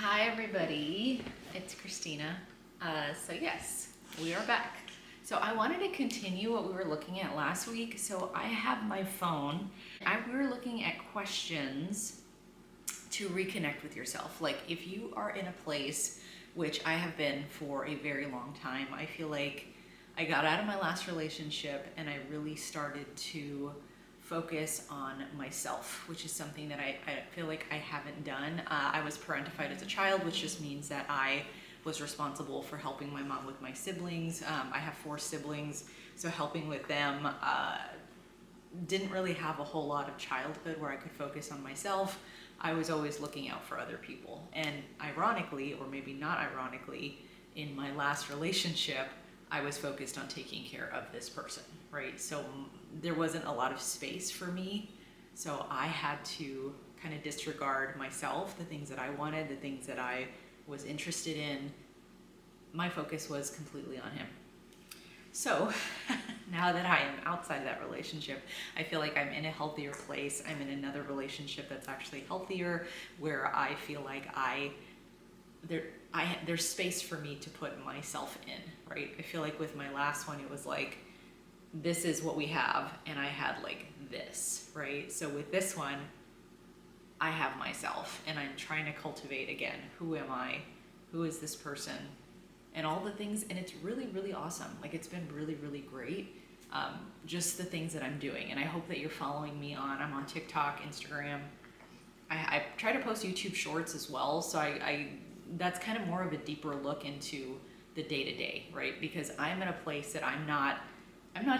Hi everybody, it's Christina. So yes, we are back. So I wanted to continue what we were looking at last week. So I have my phone. We were looking at questions to reconnect with yourself. Like if you are in a place, which I have been for a very long time, I feel like I got out of my last relationship and I really started to focus on myself, which is something that I feel like I haven't done. I was parentified as a child, which just means that I was responsible for helping my mom with my siblings. I have 4 siblings, so helping with them. Didn't really have a whole lot of childhood where I could focus on myself. I was always looking out for other people. And ironically, or maybe not ironically, in my last relationship, I was focused on taking care of this person, right? So there wasn't a lot of space for me. So I had to kind of disregard myself, the things that I wanted, the things that I was interested in. My focus was completely on him. So now that I am outside that relationship, I feel like I'm in a healthier place. I'm in another relationship that's actually healthier, where I feel like there's space for me to put myself in, right? I feel like with my last one, it was like, this is what we have, and I had like this, right? So with this one, I have myself, and I'm trying to cultivate again, who am I? Who is this person? And all the things, and it's really, really awesome. Like it's been really, really great. Just the things that I'm doing, and I hope that you're following me I'm on TikTok, Instagram. I try to post YouTube shorts as well, so that's kind of more of a deeper look into the day-to-day, right? Because I'm in a place that I'm not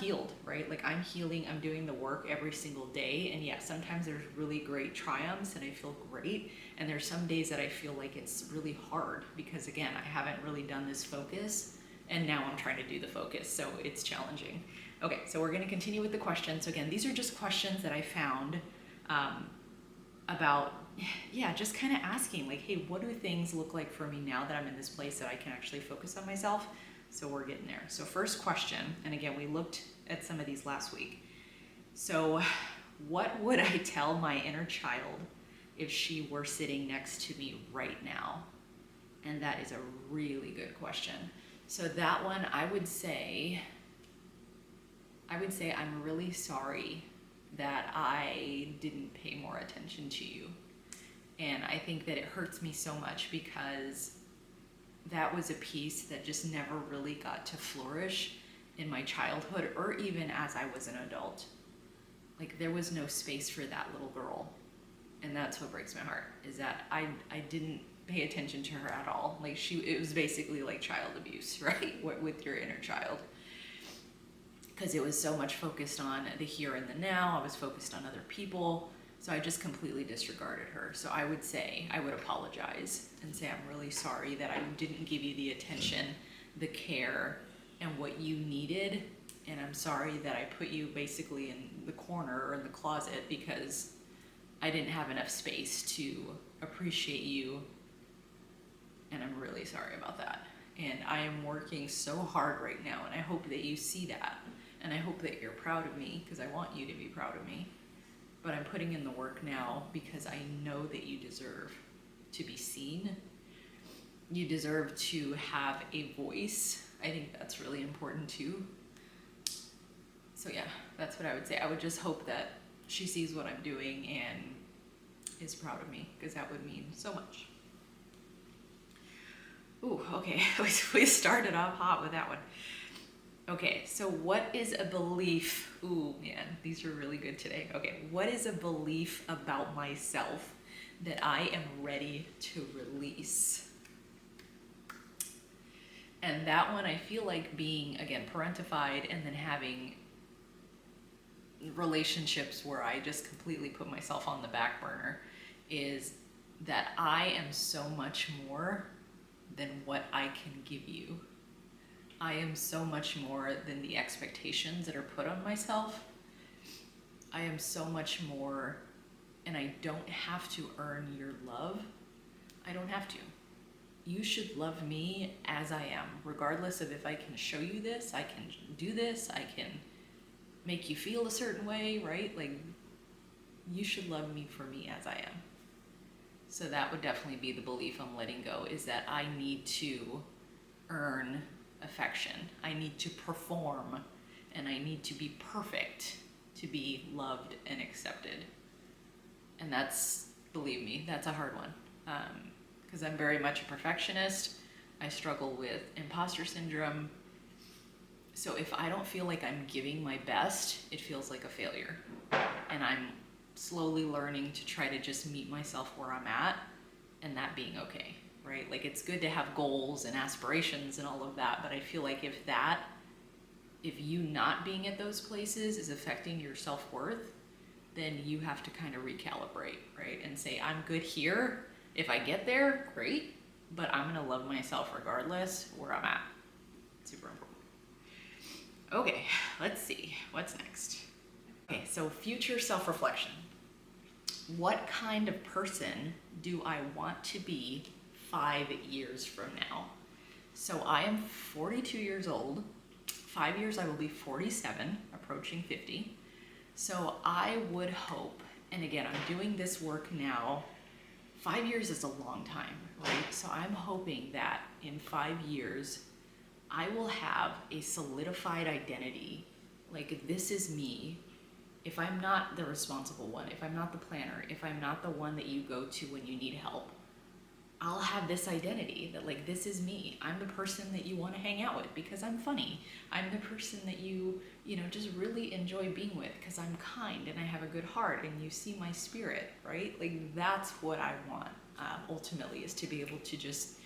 healed, right? Like I'm healing, I'm doing the work every single day. And yeah, sometimes there's really great triumphs and I feel great. And there's some days that I feel like it's really hard because again, I haven't really done this focus and now I'm trying to do the focus. So it's challenging. Okay, so we're gonna continue with the questions. So again, these are just questions that I found about, yeah, just kind of asking like, hey, what do things look like for me now that I'm in this place that I can actually focus on myself? So we're getting there. So first question, and again, we looked at some of these last week. So what would I tell my inner child if she were sitting next to me right now? And that is a really good question. So that one, I would say I'm really sorry that I didn't pay more attention to you. And I think that it hurts me so much because that was a piece that just never really got to flourish in my childhood or even as I was an adult. Like there was no space for that little girl. And that's what breaks my heart, is that I didn't pay attention to her at all. Like it was basically like child abuse, right? With your inner child. Because it was so much focused on the here and the now. I was focused on other people. So I just completely disregarded her. So I would apologize and say, I'm really sorry that I didn't give you the attention, the care, and what you needed. And I'm sorry that I put you basically in the corner or in the closet because I didn't have enough space to appreciate you. And I'm really sorry about that. And I am working so hard right now, and I hope that you see that. And I hope that you're proud of me because I want you to be proud of me. But I'm putting in the work now because I know that you deserve to be seen. You deserve to have a voice. I think that's really important too. So yeah, that's what I would say. I would just hope that she sees what I'm doing and is proud of me because that would mean so much. Ooh, okay, we started off hot with that one. Okay, so what is a belief? Ooh, man, these are really good today. Okay, what is a belief about myself that I am ready to release? And that one, I feel like being, again, parentified and then having relationships where I just completely put myself on the back burner is that I am so much more than what I can give you. I am so much more than the expectations that are put on myself. I am so much more, and I don't have to earn your love. I don't have to. You should love me as I am, regardless of if I can show you this, I can do this, I can make you feel a certain way, right? Like, you should love me for me as I am. So that would definitely be the belief I'm letting go, is that I need to earn affection. I need to perform, and I need to be perfect to be loved and accepted. And that's, believe me, that's a hard one. Because I'm very much a perfectionist. I struggle with imposter syndrome. So if I don't feel like I'm giving my best, it feels like a failure. And I'm slowly learning to try to just meet myself where I'm at, and that being okay, right? Like, it's good to have goals and aspirations and all of that, but I feel like if you not being at those places is affecting your self-worth, then you have to kind of recalibrate, right? And say, I'm good here. If I get there, great, but I'm gonna love myself regardless where I'm at. Super important. Okay, let's see, what's next? Okay, so future self-reflection. What kind of person do I want to be 5 years from now? So I am 42 years old. 5 years I will be 47, approaching 50. So I would hope, and again, I'm doing this work now. 5 years is a long time, right? So I'm hoping that in 5 years, I will have a solidified identity. Like, this is me. If I'm not the responsible one, if I'm not the planner, if I'm not the one that you go to when you need help, I'll have this identity that, like, this is me. I'm the person that you want to hang out with because I'm funny. I'm the person that you just really enjoy being with because I'm kind and I have a good heart and you see my spirit, right? Like, that's what I want, ultimately, is to be able to just,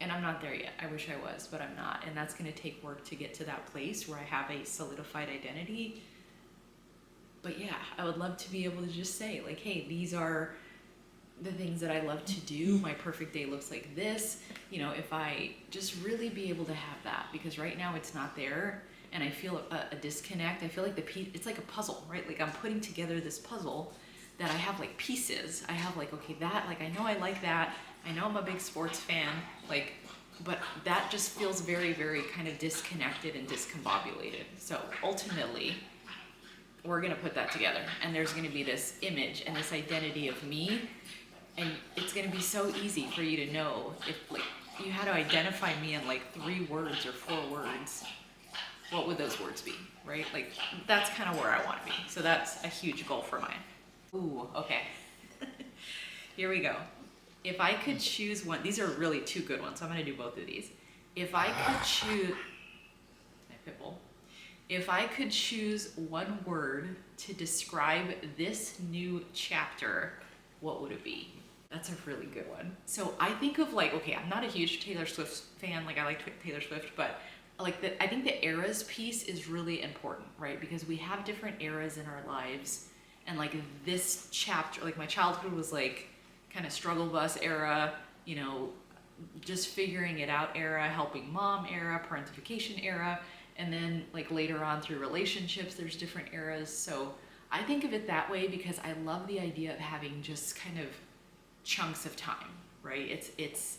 and I'm not there yet. I wish I was, but I'm not. And that's going to take work to get to that place where I have a solidified identity. But yeah, I would love to be able to just say, like, hey, these are the things that I love to do. My perfect day looks like this. If I just really be able to have that, because right now it's not there, and I feel a disconnect. I feel like it's like a puzzle, right? Like, I'm putting together this puzzle that I have, like, pieces. I have, like, okay, that, like, I know I like that. I know I'm a big sports fan, like, but that just feels very, very kind of disconnected and discombobulated. So ultimately, we're gonna put that together, and there's gonna be this image and this identity of me, and it's gonna be so easy for you to know if, like, you had to identify me in, like, 3 words or 4 words, what would those words be, right? Like, that's kind of where I want to be. So that's a huge goal for mine. Ooh, okay. Here we go. If I could choose one, these are really 2 good ones, so I'm gonna do both of these. If I could choose, my pitbull. If I could choose one word to describe this new chapter, what would it be? That's a really good one. So I think of, like, okay, I'm not a huge Taylor Swift fan. Like, I like Taylor Swift, but I think the eras piece is really important, right? Because we have different eras in our lives, and, like, this chapter, like, my childhood was, like, kind of struggle bus era, just figuring it out era, helping mom era, parentification era. And then, like, later on through relationships, there's different eras. So I think of it that way because I love the idea of having just kind of chunks of time, right? It's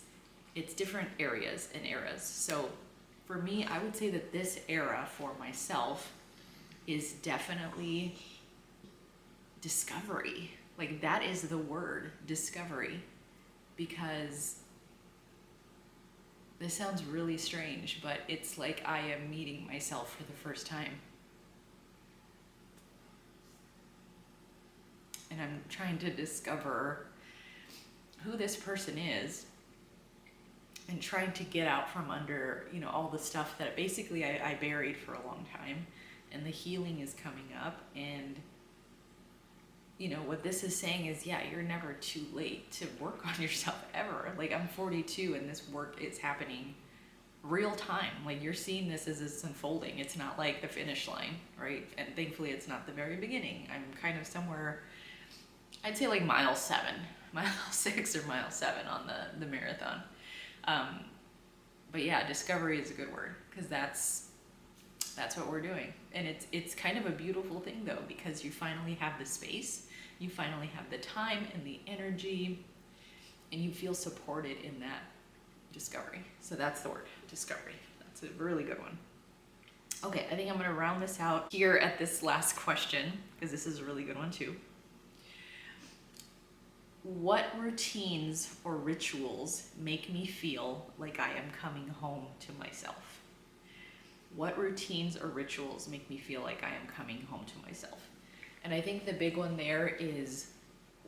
different areas and eras. So for me, I would say that this era for myself is definitely discovery. Like, that is the word, discovery, because this sounds really strange, but it's like I am meeting myself for the first time. And I'm trying to discover who this person is and trying to get out from under, all the stuff that basically I buried for a long time. And the healing is coming up, and what this is saying is, yeah, you're never too late to work on yourself ever. Like, I'm 42 and this work is happening real time. Like, you're seeing this as it's unfolding. It's not like the finish line, right? And thankfully it's not the very beginning. I'm kind of somewhere, I'd say, like, mile 6 or mile 7 on the marathon. But yeah, discovery is a good word, because that's what we're doing. And it's kind of a beautiful thing, though, because you finally have the space, you finally have the time and the energy, and you feel supported in that discovery. So that's the word, discovery. That's a really good one. Okay, I think I'm gonna round this out here at this last question, because this is a really good one too. what routines or rituals make me feel like I am coming home to myself? What routines or rituals make me feel like I am coming home to myself? And I think the big one there is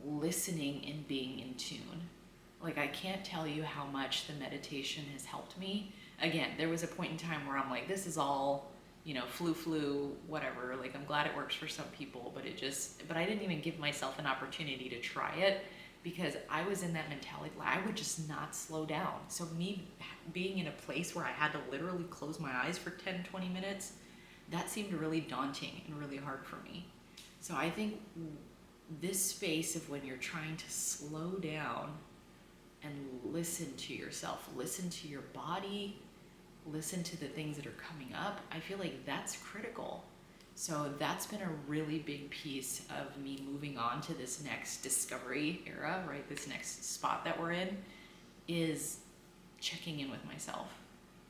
listening and being in tune. Like, I can't tell you how much the meditation has helped me. Again, there was a point in time where I'm like, this is all, flu, whatever. Like, I'm glad it works for some people, but I didn't even give myself an opportunity to try it because I was in that mentality, like, I would just not slow down. So me being in a place where I had to literally close my eyes for 10, 20 minutes, that seemed really daunting and really hard for me. So I think this space of when you're trying to slow down and listen to yourself, listen to your body, listen to the things that are coming up, I feel like that's critical. So that's been a really big piece of me moving on to this next discovery era, right? This next spot that we're in is checking in with myself,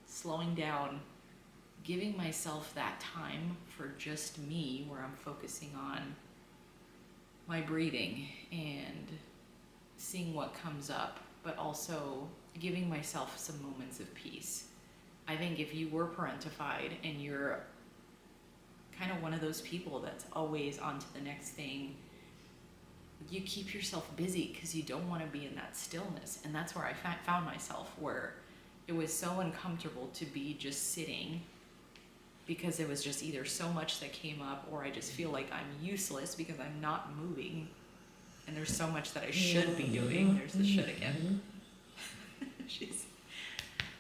slowing down, giving myself that time for just me where I'm focusing on my breathing and seeing what comes up, but also giving myself some moments of peace. I think if you were parentified and you're kind of one of those people that's always on to the next thing, you keep yourself busy because you don't want to be in that stillness. And that's where I found myself, where it was so uncomfortable to be just sitting because it was just either so much that came up, or I just feel like I'm useless because I'm not moving and there's so much that I should be doing. There's the should again.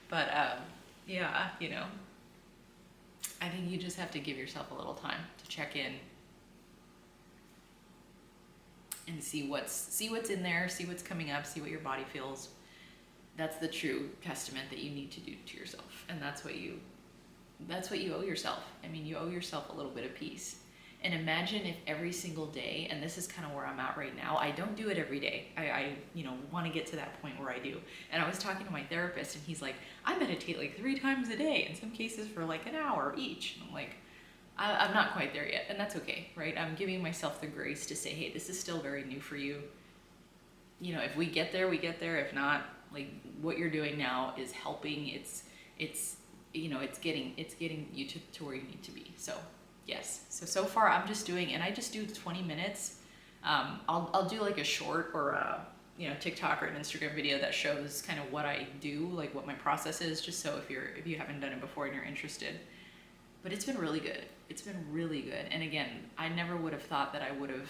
But yeah, I think you just have to give yourself a little time to check in and see what's in there, see what's coming up, see what your body feels. That's the true testament that you need to do to yourself, and that's what you owe yourself. I mean, you owe yourself a little bit of peace. And imagine if every single day, and this is kind of where I'm at right now, I don't do it every day. I want to get to that point where I do. And I was talking to my therapist, and he's like, I meditate like 3 times a day, in some cases for like an hour each. And I'm like, I'm not quite there yet, and that's okay, right? I'm giving myself the grace to say, hey, this is still very new for you. If we get there, we get there. If not, like, what you're doing now is helping. It's getting you to where you need to be. So yes. So far I'm just doing, and I just do 20 minutes. I'll do like a short or a TikTok or an Instagram video that shows kind of what I do, like what my process is, just so if you haven't done it before and you're interested. But it's been really good. It's been really good. And again, I never would have thought that I would have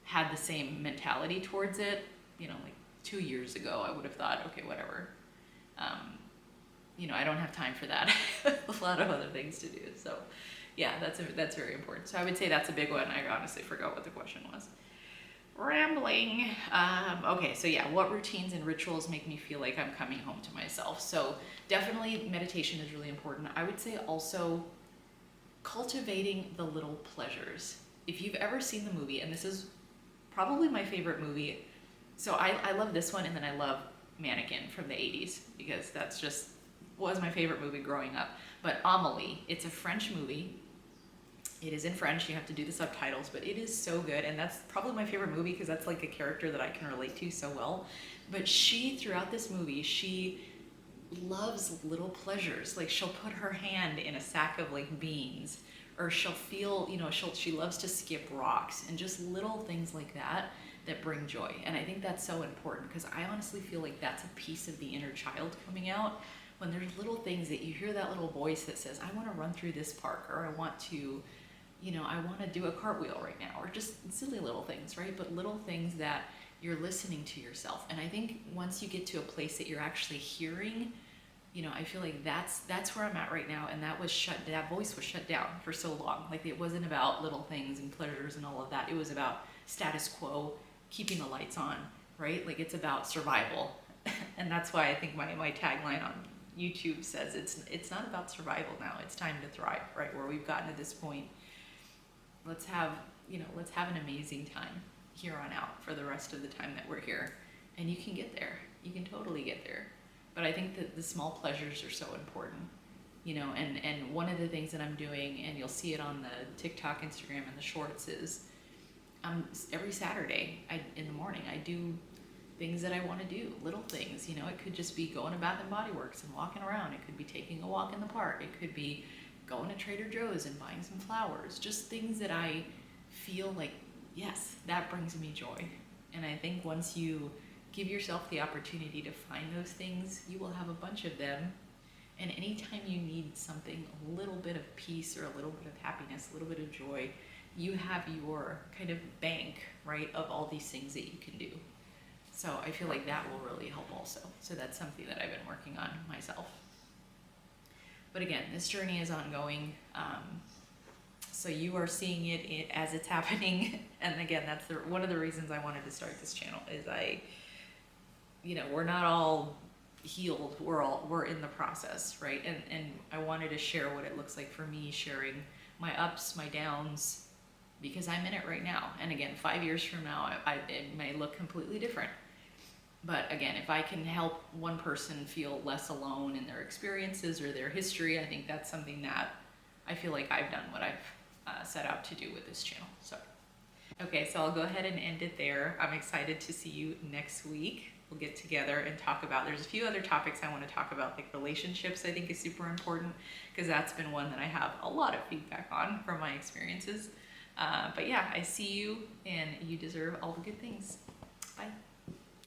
had the same mentality towards it. Like 2 years ago, I would have thought, okay, whatever. I don't have time for that. A lot of other things to do. So yeah, that's very important. So I would say that's a big one. I honestly forgot what the question was. Rambling. Okay, so yeah, what routines and rituals make me feel like I'm coming home to myself? So definitely meditation is really important. I would say also cultivating the little pleasures. If you've ever seen the movie, and this is probably my favorite movie, so I love this one, and then I love Mannequin from the 80s, because that's just was my favorite movie growing up. But Amélie, it's a French movie. It is in French, you have to do the subtitles, but it is so good, and that's probably my favorite movie because that's like a character that I can relate to so well. But she, throughout this movie, she loves little pleasures. Like, she'll put her hand in a sack of like beans, or she'll feel, she loves to skip rocks, and just little things like that bring joy. And I think that's so important, because I honestly feel like that's a piece of the inner child coming out. When there's little things that you hear, that little voice that says, I want to run through this park, or I want to do a cartwheel right now, or just silly little things, right? But little things that you're listening to yourself. And I think once you get to a place that you're actually hearing, I feel like that's where I'm at right now. And that voice was shut down for so long. Like, it wasn't about little things and pleasures and all of that. It was about status quo, keeping the lights on, right? Like, it's about survival. And that's why I think my tagline on YouTube says it's not about survival now, it's time to thrive, right? Where we've gotten to this point, let's have an amazing time here on out for the rest of the time that we're here. And you can get there, you can totally get there. But I think that the small pleasures are so important, and one of the things that I'm doing, and you'll see it on the TikTok, Instagram, and the shorts, is every Saturday in the morning I do things that I want to do, little things. You know, it could just be going to Bath and Body Works and walking around. It could be taking a walk in the park. It could be going to Trader Joe's and buying some flowers. Just things that I feel like, yes, that brings me joy. And I think once you give yourself the opportunity to find those things, you will have a bunch of them. And anytime you need something, a little bit of peace or a little bit of happiness, a little bit of joy, you have your kind of bank, right, of all these things that you can do. So I feel like that will really help also. So that's something that I've been working on myself. But again, this journey is ongoing. So you are seeing it as it's happening. And again, that's one of the reasons I wanted to start this channel is we're not all healed. We're in the process, right? And I wanted to share what it looks like for me, sharing my ups, my downs, because I'm in it right now. And again, 5 years from now, it may look completely different. But again, if I can help one person feel less alone in their experiences or their history, I think that's something that I feel like I've done what I've set out to do with this channel. So, okay, so I'll go ahead and end it there. I'm excited to see you next week. We'll get together and talk about, there's a few other topics I want to talk about, like relationships I think is super important, because that's been one that I have a lot of feedback on from my experiences. But yeah, I see you, and you deserve all the good things. Bye.